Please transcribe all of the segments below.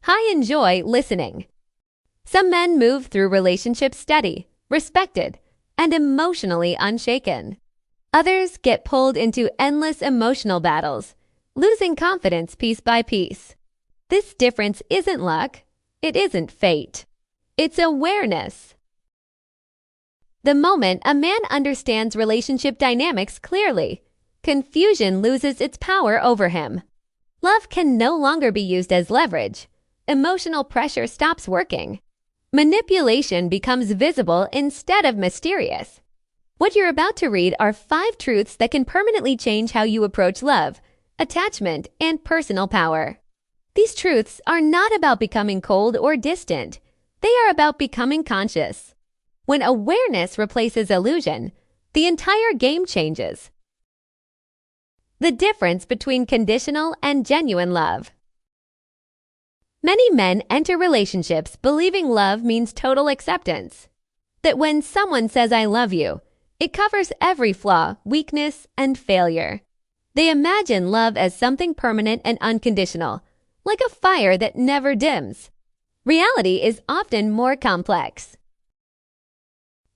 I enjoy listening. Some men move through relationships steady, respected, and emotionally unshaken. Others get pulled into endless emotional battles, losing confidence piece by piece. This difference isn't luck. It isn't fate. It's awareness. The moment a man understands relationship dynamics clearly, confusion loses its power over him. Love can no longer be used as leverage. Emotional pressure stops working. Manipulation becomes visible instead of mysterious. What you're about to read are 5 truths that can permanently change how you approach love, attachment, and personal power. These truths are not about becoming cold or distant. They are about becoming conscious. When awareness replaces illusion, the entire game changes. The difference between conditional and genuine love. Many men enter relationships believing love means total acceptance. That when someone says I love you, it covers every flaw, weakness, and failure. They imagine love as something permanent and unconditional, like a fire that never dims. Reality is often more complex.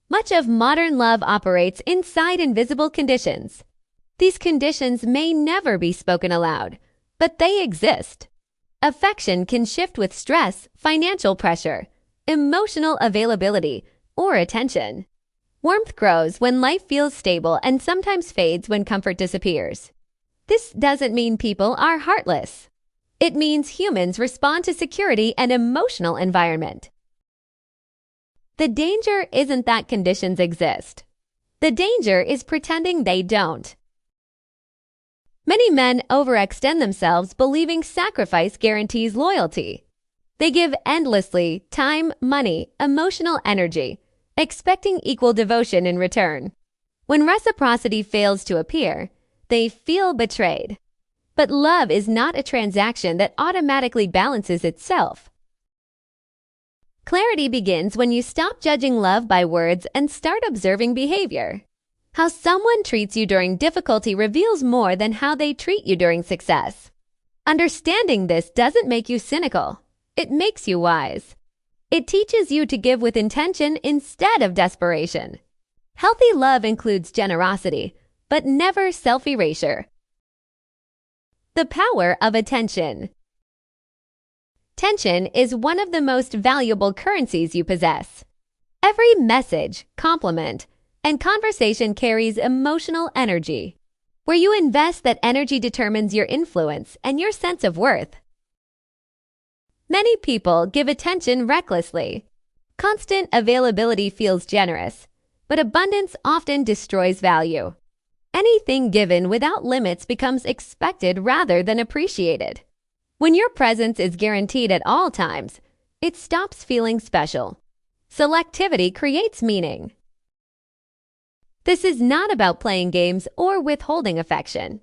Much of modern love operates inside invisible conditions. These conditions may never be spoken aloud, but they exist. Affection can shift with stress, financial pressure, emotional availability, or attention. Warmth grows when life feels stable and sometimes fades when comfort disappears. This doesn't mean people are heartless. It means humans respond to security and emotional environment. The danger isn't that conditions exist. The danger is pretending they don't. Many men overextend themselves believing sacrifice guarantees loyalty. They give endlessly time, money, emotional energy, expecting equal devotion in return. When reciprocity fails to appear, they feel betrayed. But love is not a transaction that automatically balances itself. Clarity begins when you stop judging love by words and start observing behavior. How someone treats you during difficulty reveals more than how they treat you during success. Understanding this doesn't make you cynical. It makes you wise. It teaches you to give with intention instead of desperation. Healthy love includes generosity, but never self-erasure. The power of attention. Attention is one of the most valuable currencies you possess. Every message, compliment, and conversation carries emotional energy. Where you invest that energy determines your influence and your sense of worth. Many people give attention recklessly. Constant availability feels generous, but abundance often destroys value. Anything given without limits becomes expected rather than appreciated. When your presence is guaranteed at all times, it stops feeling special. Selectivity creates meaning. This is not about playing games or withholding affection.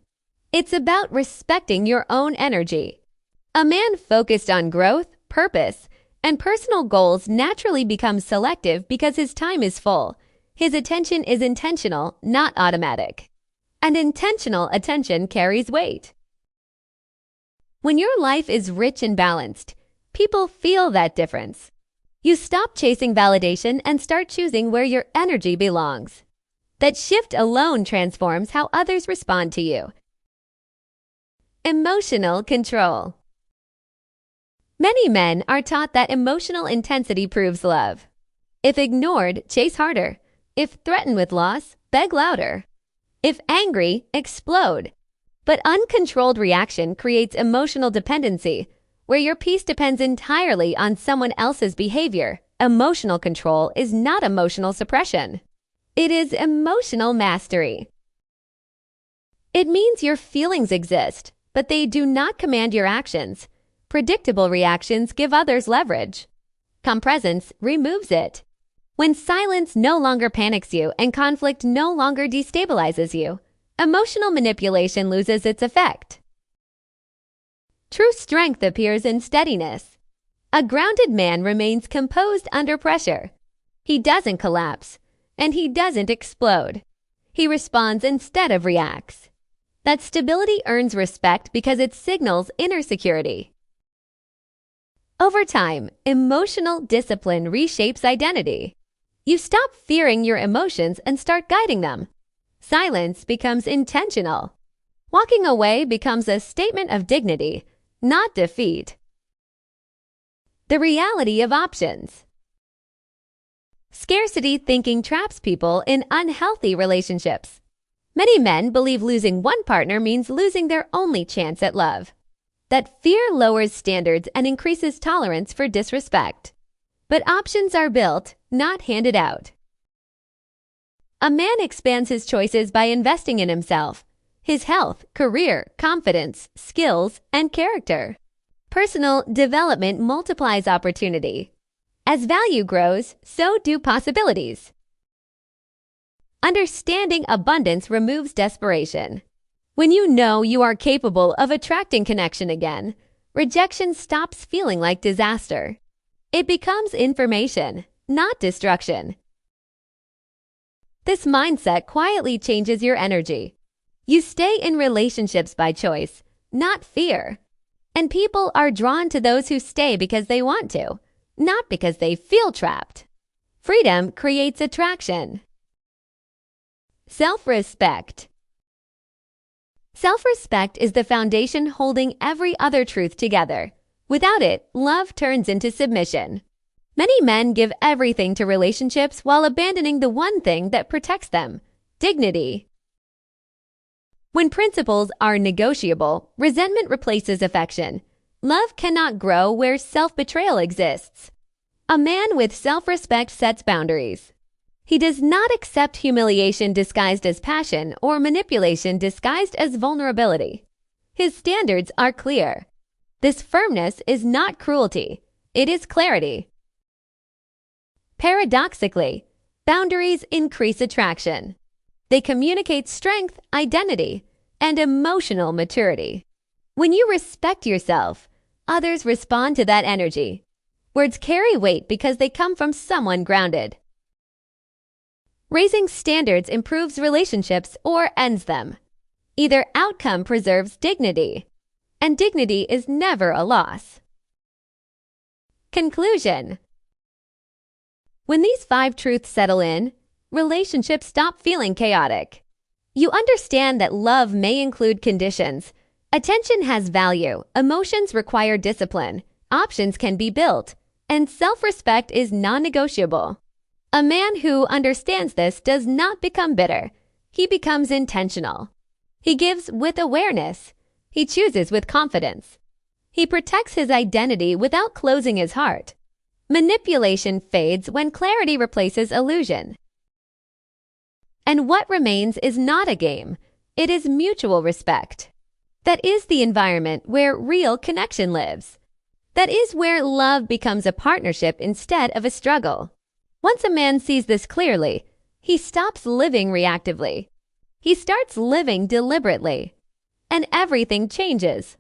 It's about respecting your own energy. A man focused on growth, purpose, and personal goals naturally becomes selective because his time is full. His attention is intentional, not automatic. And intentional attention carries weight. When your life is rich and balanced, people feel that difference. You stop chasing validation and start choosing where your energy belongs. That shift alone transforms how others respond to you. Emotional control. Many men are taught that emotional intensity proves love. If ignored, chase harder. If threatened with loss, beg louder. If angry, explode. But uncontrolled reaction creates emotional dependency, where your peace depends entirely on someone else's behavior. Emotional control is not emotional suppression. It is emotional mastery. It means your feelings exist, but they do not command your actions. Predictable reactions give others leverage. Calm presence removes it. When silence no longer panics you and conflict no longer destabilizes you, emotional manipulation loses its effect. True strength appears in steadiness. A grounded man remains composed under pressure. He doesn't collapse, and he doesn't explode. He responds instead of reacts. That stability earns respect because it signals inner security. Over time, emotional discipline reshapes identity. You stop fearing your emotions and start guiding them. Silence becomes intentional. Walking away becomes a statement of dignity, not defeat. The reality of options. Scarcity thinking traps people in unhealthy relationships. Many men believe losing one partner means losing their only chance at love. That fear lowers standards and increases tolerance for disrespect. But options are built, not handed out. A man expands his choices by investing in himself, his health, career, confidence, skills, and character. Personal development multiplies opportunity. As value grows, so do possibilities. Understanding abundance removes desperation. When you know you are capable of attracting connection again, rejection stops feeling like disaster. It becomes information, not destruction. This mindset quietly changes your energy. You stay in relationships by choice, not fear. And people are drawn to those who stay because they want to, not because they feel trapped. Freedom creates attraction. Self-respect. Self-respect is the foundation holding every other truth together. Without it, love turns into submission. Many men give everything to relationships while abandoning the one thing that protects them: dignity. When principles are negotiable, resentment replaces affection. Love cannot grow where self-betrayal exists. A man with self-respect sets boundaries. He does not accept humiliation disguised as passion or manipulation disguised as vulnerability. His standards are clear. This firmness is not cruelty. It is clarity. Paradoxically, boundaries increase attraction. They communicate strength, identity, and emotional maturity. When you respect yourself, others respond to that energy. Words carry weight because they come from someone grounded. Raising standards improves relationships or ends them. Either outcome preserves dignity, and dignity is never a loss. Conclusion. When these 5 truths settle in, relationships stop feeling chaotic. You understand that love may include conditions. Attention has value, emotions require discipline, options can be built, and self-respect is non-negotiable. A man who understands this does not become bitter. He becomes intentional. He gives with awareness. He chooses with confidence. He protects his identity without closing his heart. Manipulation fades when clarity replaces illusion. And what remains is not a game. It is mutual respect. That is the environment where real connection lives. That is where love becomes a partnership instead of a struggle. Once a man sees this clearly, he stops living reactively. He starts living deliberately. And everything changes.